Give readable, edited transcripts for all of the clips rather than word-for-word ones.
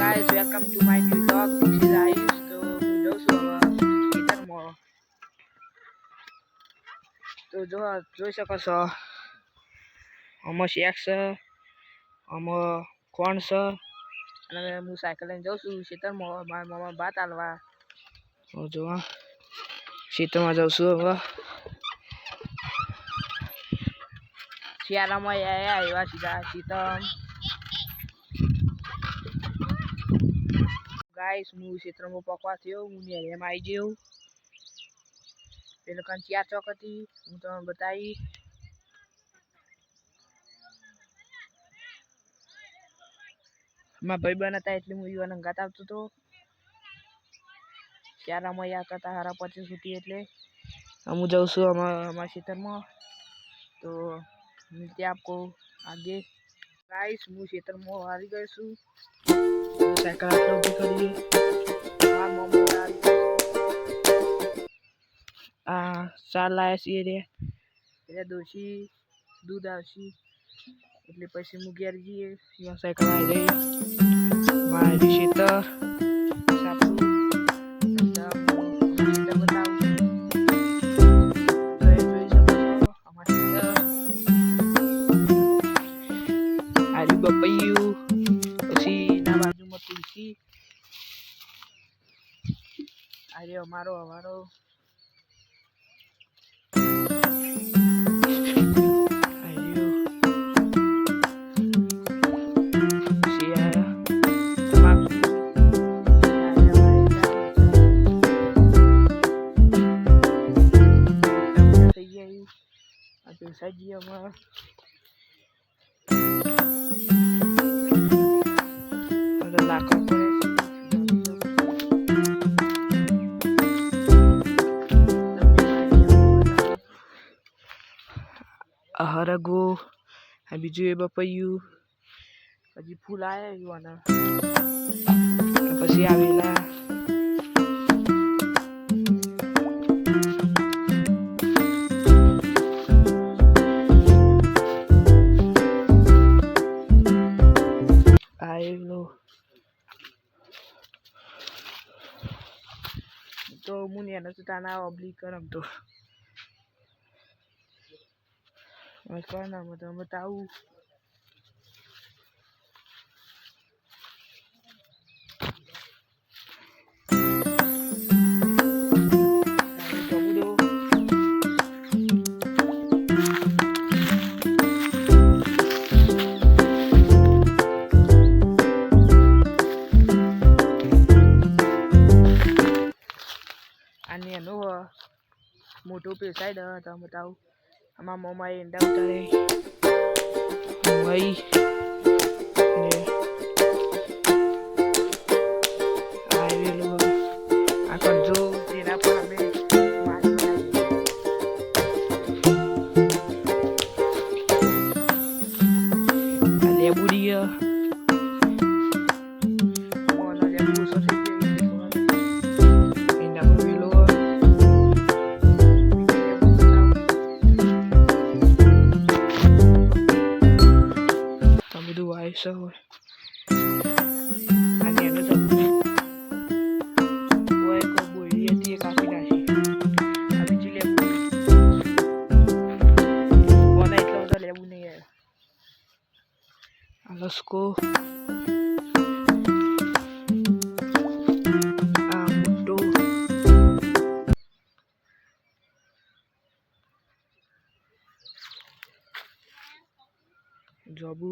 guys, welcome to my new vlog. This is Ayush. તો હું જઉં છું હવે ખેતરમાં. તો જોઈ શકો છો આમાં શેક છે, આમાં કોણ છે, અને હું સાયકલ લઈને જઉં છું ખેતરમાં મારા મામા ભાત આલવા. તો જો ખેતરમાં જાઉં છું હવે. શિયાળામાં આવ્યા સીધા સીતમ. ગાઈસ હું ક્ષેત્રમાં પકવા થયો, હું નેરમાં આવી ગયો. પેલો કાન 4 ચોક હતી, હું તમને બતાવી. મારા ભાઈ બન હતા એટલે હું યુવાન અંગાત આવતો હતો. શિયાળામાં આવતા હતા 25 ફૂટી એટલે હું જાઉં છું અમારા ખેતરમાં. તો मिलते हैं आपको आगे. गाइस હું ખેતરમાં આવી ગયો છું. સાયકલ આટલો ઉભી કરીએ. મારા મમ્મી આ ચાર લાયા છીએ રે એટલે દોશી દૂધ આવશે એટલે પછી હું ઘેર જઈએ. સાયકલ આવી ગઈ મારી ખેતર સાપું પપૈયું, પછી ના બાજુમાં તુલસી. અરે અમારો થઈ ગયા સાજી અમારા હરગવો. આ બીજું એ બપૈયું, પછી ફૂલ આવ્યા યુવાના, પછી આવેલા આવેલો. તો હું એનો તો તાના ઓબ્લિક કરમ તો કરનામાં તો બતાવું. અને એનો મોટો પેસાઈડ તો બતાવું. આમાં મમ્મા ઈંડા ઉતારે મઈ ને આવેલું આ કરજો તેના પર અમે લેબુડી so અને એનો તો કોઈ કો બોલી હતી કાપી નાખી. આ બીજી લેબુ કોના એટલો બધો લેબુ નહીં આવ્યો. આ લસકો આ મોટો જોબુ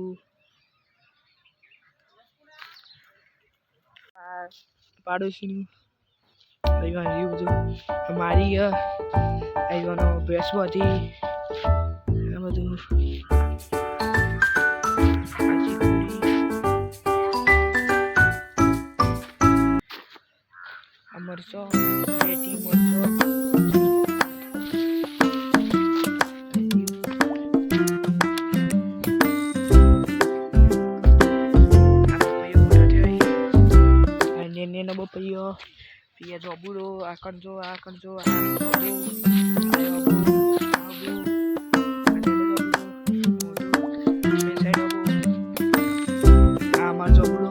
પાડોશીનું આવ્યું એવું બધું. મારી આવ્યાનો ભેંસો હતી આ બધું. મરચો પેટી મરચો બપૈયો પિયા જોબુડો આ કરજો આ માર જોબુડો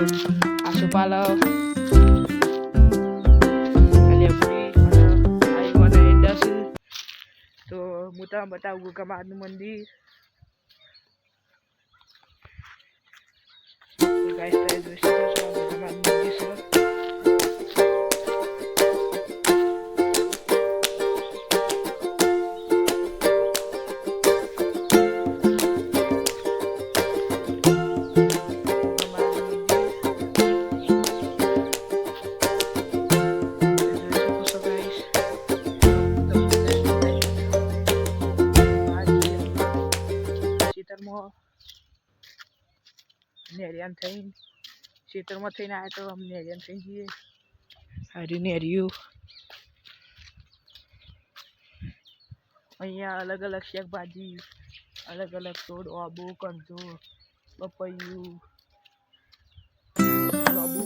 આસોપાલવ લેબડી અને આવી મને દસ તો હું તમને બતાવું ગોગામાનું મંદિર તો ગાઈસ તમે જોઈ શકો છો ગોગામાનું મંદિર છે નેરિયાન થઈને ખેતરમાં થઈને આવ્યા તો અમને નેરિયાન થઈ જઈએ હારી નેરિયું અહીંયા અલગ અલગ શાકભાજી અલગ અલગ છોડ આબુ કંજો પપૈયું જાબુ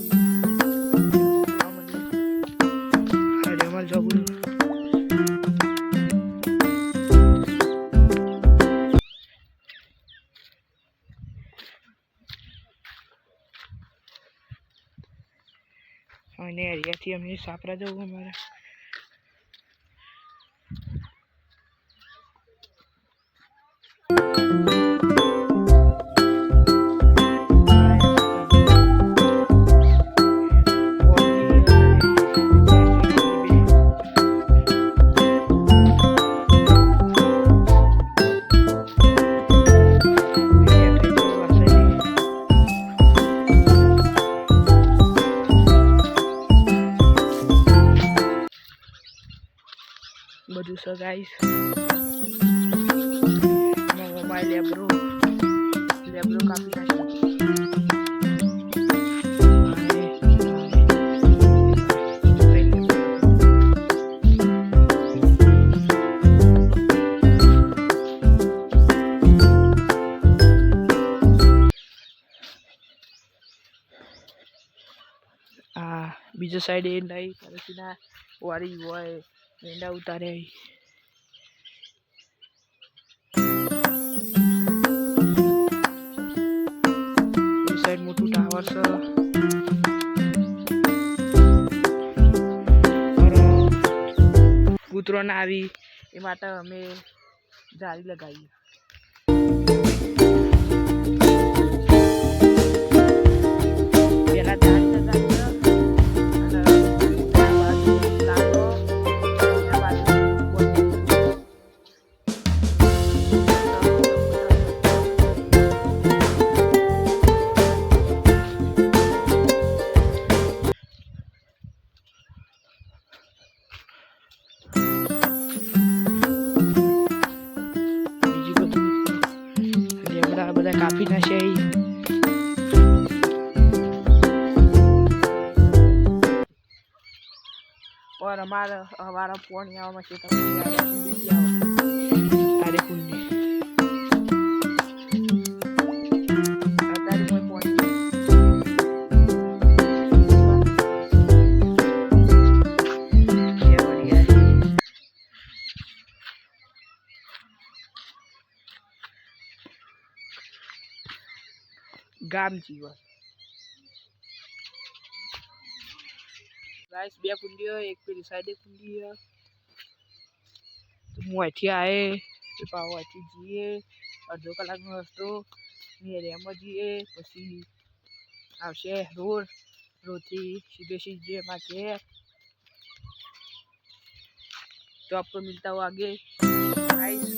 હારી અમાર જાબુ અને એરિયાથી અમે સાપરા જવું અમારે બધું છે ગાઈસ મોબાઈલ લેબરો કાપી નાખ્યો આ બીજો સાઈડ એ નહીં પછી ના વારી હોય એંડા ઉતારે એ સાઈડ મોટું ટાવર છે કૂતરો ના આવી એ માટે અમે જાળી લગાવી પેલા જાળી લગાવી બધા કાપી નાખે और हमारा पानी आवा मछली का अरे कुंडी अरे कोई पानी ये बढ़िया गाम जीवन गाइस બે કુંડીઓ એક પેલી સાઈડે કુંડી है तो હું અહીંથી આए તો પાવ અહીંથી જઈએ અડધો કલાકનો રસ્તો નેરિયામાં જઈએ પછી આવશે રોડથી સીધે માં ઘેર तो आपको मिलता हो आगे गाइस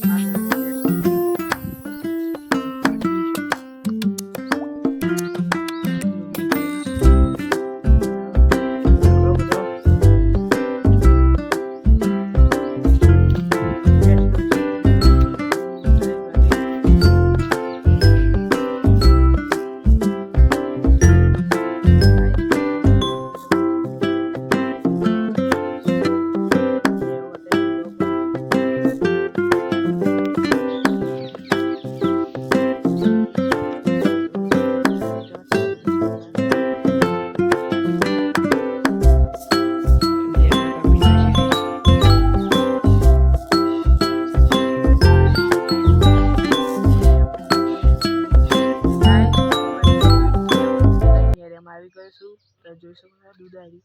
આવી ગયો છું. તો જોઈ શકો છો દૂધ આવી.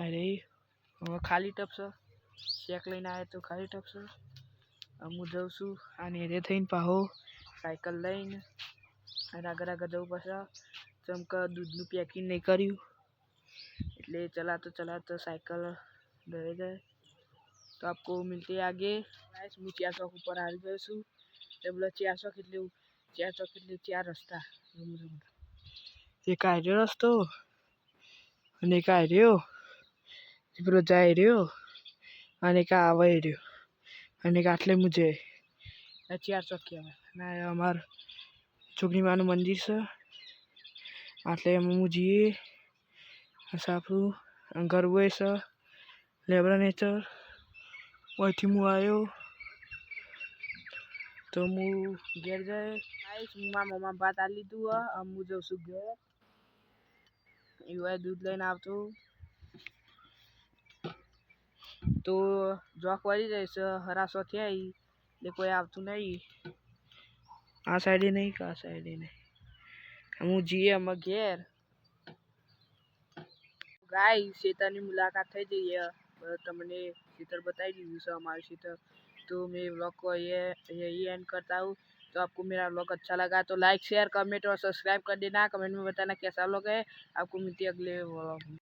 અરે હવે ખાલી ટપ છે. ચેક લઈને આવ્યો તો ખાલી ટપ છે. હું જઉં છું અને રે થઈને પાહો સાયકલ લઈને અને આગળ જવું પડશે. જેમ કે દૂધનું પેકિંગ નહીં કર્યું એટલે ચલાતો સાયકલ ડરે જાય. तो आपको मिलते हैं आगे. गाइस मैं 4 चौक ऊपर आ गयो છું. તે બોલે 4 चौक એટલે 4 રસ્તા. એક આ રહ્યો રસ્તો અને એક આ રહ્યો પેલો જાય રહ્યો અને એક આવે રહ્યો અને એક આટલે મુજે 4 चौक કહેવાય. ના અમાર છોકરી માનું મંદિર છે. આટલે હું જઈએ સાપરું ગરબો છે લેબરા નેચર वही मु आयो तो मु घर जाए. गाइस मम्मा बात आ लीधु अब मु जाऊँ છું ઘેર. એવું દૂધ લઈને આવતો તો જોક વળી જાય છે. હરાસો થયા એટલે કોઈ આવતું નહીં. આ સાઈડે નહીં કે આ સાઈડે નહીં. હું જઈએ અમે ઘેર. ગાઈસ ખેતરની મુલાકાત થઈ જઈએ. તમને ખેतर बताई દીધું છે हमारे खेतर. तो मैं व्लॉग को यही एंड करता हूँ. तो आपको मेरा व्लॉग अच्छा लगा तो लाइक शेयर कमेंट और सब्सक्राइब कर देना. कमेंट में बताना कैसा व्लॉग है. आपको मिलती है अगले व्लॉग में.